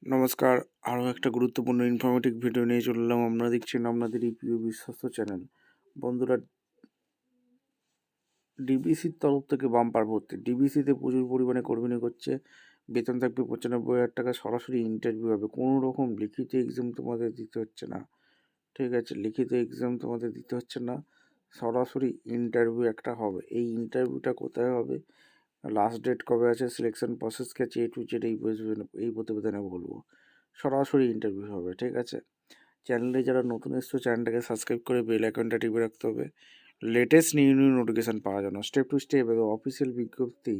নমস্কার, আরও একটা গুরুত্বপূর্ণ ইনফরমেটিভ ভিডিও নিয়ে চলে এলাম। আপনারা দেখছেন আপনাদের এই প্রিয় বিশ্বস্ত চ্যানেল। বন্ধুরা, ডিবিসির তরফ থেকে বাম্পার ভর্তি। ডিবিসিতে প্রচুর পরিমাণে কর্মী নিয়োগ করছে। বেতন থাকবে 95,000 টাকা। সরাসরি ইন্টারভিউ হবে। কোনো রকম লিখিত এক্সাম তোমাদের দিতে হচ্ছে না। ঠিক আছে, লিখিত এক্সাম তোমাদের দিতে হচ্ছে না, সরাসরি ইন্টারভিউ একটা হবে। এই ইন্টারভিউটা কোথায় হবে, লাস্ট ডেট কবে আছে, সিলেকশন প্রসেস কে আছে, A to Z এই প্রতিবেদনে বলবো। সরাসরি ইন্টারভিউ হবে। ঠিক আছে, চ্যানেলে যারা নতুন এসছো চ্যানেলটাকে সাবস্ক্রাইব করে বেল আইকনটা টিপে রাখতে হবে লেটেস্ট নিউ নোটিফিকেশান পাওয়ার জন্য। স্টেপ টু স্টেপ এবং অফিসিয়াল বিজ্ঞপ্তি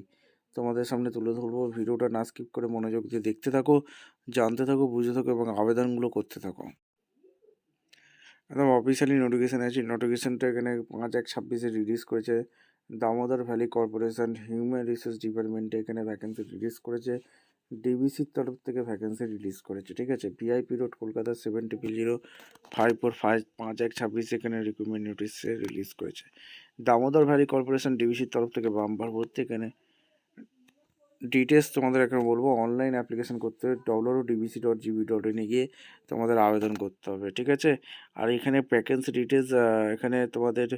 তোমাদের সামনে তুলে ধরবো। ভিডিওটা না স্কিপ করে মনোযোগ দিয়ে দেখতে থাকো, জানতে থাকো, বুঝতে থাকো এবং আবেদনগুলো করতে থাকো। একদম অফিসিয়ালি নোটিফিকেশান আছে। নোটিফিকেশানটা এখানে 5/1/26 রিলিজ করেছে Damodar valley corporation human resource ডিপার্টমেন্টে। এখানে ভ্যাকেন্সি রিলিজ করেছে, ডিবিসির তরফ থেকে ভ্যাকেন্সি রিলিজ করেছে। ঠিক আছে, VIP রোড, কলকাতা 700545 5/1/26 এখানে রিক্রুটমেন্ট নোটিস রিলিজ করেছে। দামোদর ভ্যালি কর্পোরেশন ডিবিসির তরফ থেকে বাম্পার ভর্তি। এখানে ডিটেলস তোমাদের এখানে বলবো। অনলাইন অ্যাপ্লিকেশন করতে হবে, www.dbc.gb.in গিয়ে তোমাদের আবেদন করতে হবে। ঠিক আছে, আর এখানে ভ্যাকেন্সি ডিটেলস, এখানে তোমাদের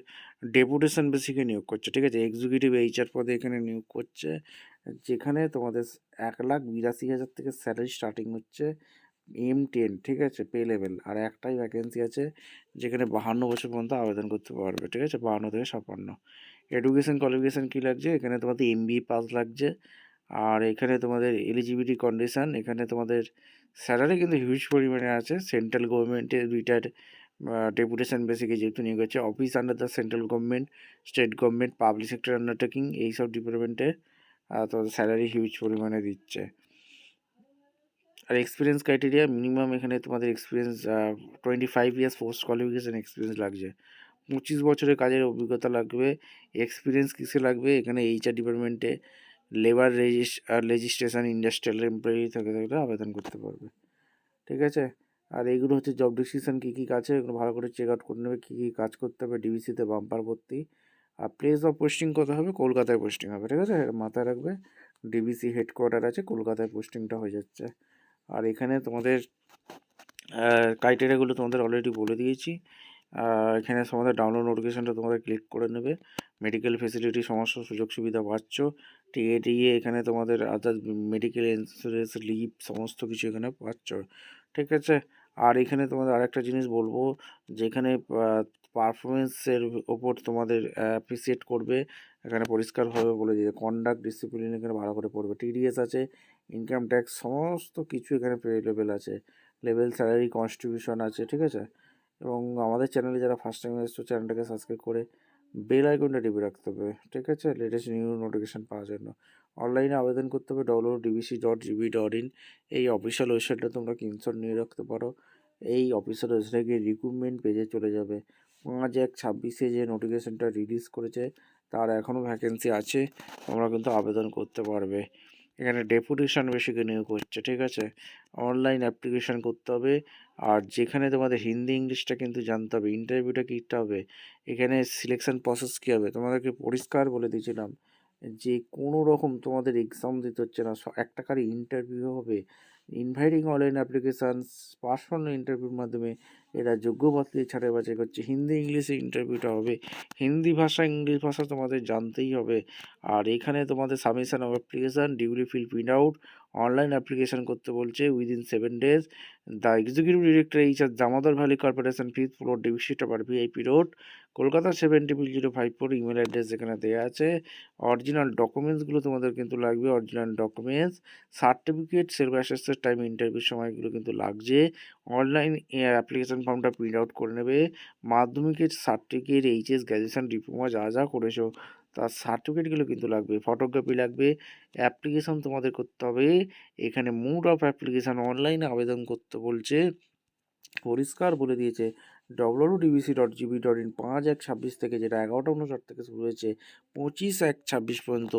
ডেপুটেশন বেসিকে নিয়োগ করছে। ঠিক আছে, এক্সিকিউটিভ HR পদে এখানে নিয়োগ করছে, যেখানে তোমাদের 1,82,000 থেকে স্যালারি স্টার্টিং হচ্ছে M10। ঠিক আছে, পে লেভেল। আর একটাই ভ্যাকেন্সি আছে যেখানে 52 বছর পর্যন্ত আবেদন করতে পারবে। ঠিক আছে, 52 থেকে 56। এডুকেশন কোয়ালিফিকেশান কী লাগছে, এখানে তোমাদের MBA পাস লাগছে। আর এখানে তোমাদের এলিজিবিলিটি কন্ডিশান, এখানে তোমাদের স্যালারি কিন্তু হিউজ পরিমাণে আছে। সেন্ট্রাল গভর্নমেন্টের রিটায়ার্ড ডেপুটেশন বেসিকে যেহেতু নিয়োগ হচ্ছে, office under the central government, state government, public sector undertaking, এইসব ডিপার্টমেন্টে তোমাদের স্যালারি হিউজ পরিমাণে দিচ্ছে। আর এক্সপিরিয়েন্স ক্রাইটেরিয়া মিনিমাম এখানে তোমাদের experience 25 years post qualification experience লাগছে। 25 বছরের কাজের অভিজ্ঞতা লাগবে। এক্সপিরিয়েন্স কিসে লাগবে, এখানে HR ডিপার্টমেন্টে লেবার রেজিস্ট্রেশন, ইন্ডাস্ট্রিয়াল এমপ্লয়ি থেকে থাকলে আবেদন করতে পারবে। ঠিক আছে, আর এইগুলো হচ্ছে জব ডিসক্রিপশন, কী কী কাজ, এগুলো ভালো করে চেক আউট করে নেবে, কী কী কাজ করতে হবে। ডিবিসিতে বাম্পার ভর্তি। আর প্লেস অফ পোস্টিং কোথায় হবে, কলকাতায় পোস্টিং হবে। ঠিক আছে, মাথায় রাখবে, ডিবিসি হেডকোয়ার্টার আছে কলকাতায়, পোস্টিংটা হয়ে যাচ্ছে। আর এখানে তোমাদের ক্রাইটেরিয়াগুলো তোমাদের অলরেডি বলে দিয়েছি। এখানে তোমাদের ডাউনলোড নোটিফিকেশানটা তোমাদের ক্লিক করে নেবে। মেডিকেল ফেসিলিটি সমস্ত সুযোগ সুবিধা পাচ্ছ। TADA এখানে তোমাদের আদার মেডিকেল ইন্স্যুরেন্স, লিভ সমস্ত কিছু এখানে পাচ্ছ। ঠিক আছে, আর এখানে তোমাদের আরেকটা জিনিস বলবো, যেখানে পারফরমেন্সের ওপর তোমাদের অ্যাপ্রিসিয়েট করবে। এখানে পরিষ্কারভাবে বলে দিয়ে কন্ডাক্ট ডিসিপ্লিন এখানে ভালো করে পড়বে। TDS আছে, ইনকাম ট্যাক্স সমস্ত কিছু এখানে লেভেল আছে, লেভেল স্যালারি কনস্ট্রিবিউশন আছে। ঠিক আছে, এবং আমাদের চ্যানেলে যারা ফার্স্ট টাইম এসছো চ্যানেলটাকে সাবস্ক্রাইব করে বেল আইকনটা টিপে রাখতে হবে। ঠিক আছে, লেটেস্ট নিউ নোটিফিকেশান পাওয়ার জন্য অনলাইনে আবেদন করতে হবে www.dbc.gb.in। এই অফিসিয়াল ওয়েবসাইটটা তোমরা স্ক্রিনশট নিয়ে রাখতে পারো। এই অফিসিয়াল ওয়েবসাইটে গিয়ে রিক্রুটমেন্ট পেজে চলে যাবে। 5/1/26 যে নোটিফিকেশানটা রিলিজ করেছে তার এখনও ভ্যাকেন্সি আছে, তোমরা কিন্তু আবেদন করতে পারবে। এখানে ডেপুটেশন বেসিকে নিয়োগ হচ্ছে। ঠিক আছে, অনলাইন অ্যাপ্লিকেশান করতে হবে। আর যেখানে তোমাদের হিন্দি ইংলিশটা কিন্তু জানতে হবে। ইন্টারভিউটা কীটা হবে, এখানে সিলেকশন প্রসেস কী হবে, তোমাদেরকে পরিষ্কার বলে দিয়েছিলাম যে কোনো রকম তোমাদের এক্সাম দিতে হচ্ছে না, একটা করে ইন্টারভিউ হবে। ইনভাইটিং অনলাইন অ্যাপ্লিকেশানস, পার্সোনাল ইন্টারভিউর মাধ্যমে এরা যোগ্য প্রার্থী ছাড়াই বাছাই করছে। হিন্দি ইংলিশে ইন্টারভিউটা হবে। হিন্দি ভাষা ইংলিশ ভাষা তোমাদের জানতেই হবে। আর এখানে তোমাদের submission of application, duly fill print out, online application করতে বলছে within 7 days। The executive director HR, Damodar valley corporation, 5th floor, DVC tower, VIP road, Kolkata 700054। Email address এখানে দেওয়া আছে। অরিজিনাল ডকুমেন্টসগুলো তোমাদের কিন্তু লাগবে। অরিজিনাল ডকুমেন্টস, সার্টিফিকেট, সেলফ অ্যাসেসের টাইম, ইন্টারভিউর সময়গুলো কিন্তু লাগছে। অনলাইন অ্যাপ্লিকেশান ফর্মটা প্রিন্ট আউট করে নেবে। মাধ্যমিকের সার্টিফিকেট, HS, গ্র্যাজুয়েশন, ডিপ্লোমা যা যা করেছো তার সার্টিফিকেটগুলো কিন্তু লাগবে। ফটোগ্রাফি লাগবে। অ্যাপ্লিকেশান তোমাদের করতে হবে। এখানে মোড অফ অ্যাপ্লিকেশান, অনলাইনে আবেদন করতে বলছে, পরিষ্কার বলে দিয়েছে www.dbc.gb.in 5/1/26 থেকে, যেটা 11টা 59 থেকে শুরু হয়েছে, 25/1/26 পর্যন্ত,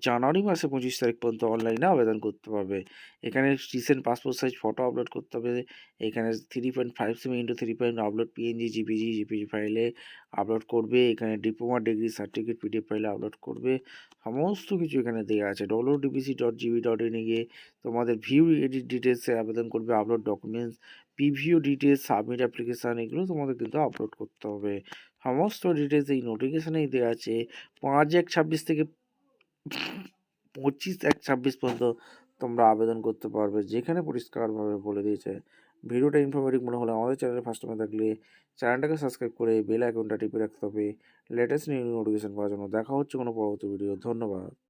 জানুয়ারি মাসে 25 তারিখ পর্যন্ত অনলাইনে আবেদন করতে পারবে। এখানে recent passport size photo upload করতে হবে। এখানে 3.5 cm into 3 upload PNG, GPG ফাইলে আপলোড করবে। এখানে ডিপ্লোমা ডিগ্রি সার্টিফিকেট পিডিএফ ফাইলে আপলোড করবে। সমস্ত কিছু এখানে দেওয়া আছে। www.dbc.gb.in এ গিয়ে তোমাদের ভিউ এডিট ডিটেলসে আবেদন করবে, upload documents, preview details, submit application, এগুলো তোমাদের কিন্তু আপলোড করতে হবে। সমস্ত ডিটেলস এই নোটিফিকেশানেই দেওয়া আছে। 5/1/26 থেকে 25/1/26 পর্যন্ত তোমরা আবেদন করতে পারবে, যেখানে পরিষ্কারভাবে বলে দিয়েছে। ভিডিওটা ইনফরমেটিভ মনে হলে আমাদের চ্যানেলে ফার্স্ট টাইম থাকলে চ্যানেলটাকে সাবস্ক্রাইব করে বেল আইকনটা টিপে রাখতে হবে লেটেস্ট নিউ নোটিফিকেশান পাওয়ার জন্য। দেখা হচ্ছে কোনো পরবর্তী ভিডিও। ধন্যবাদ।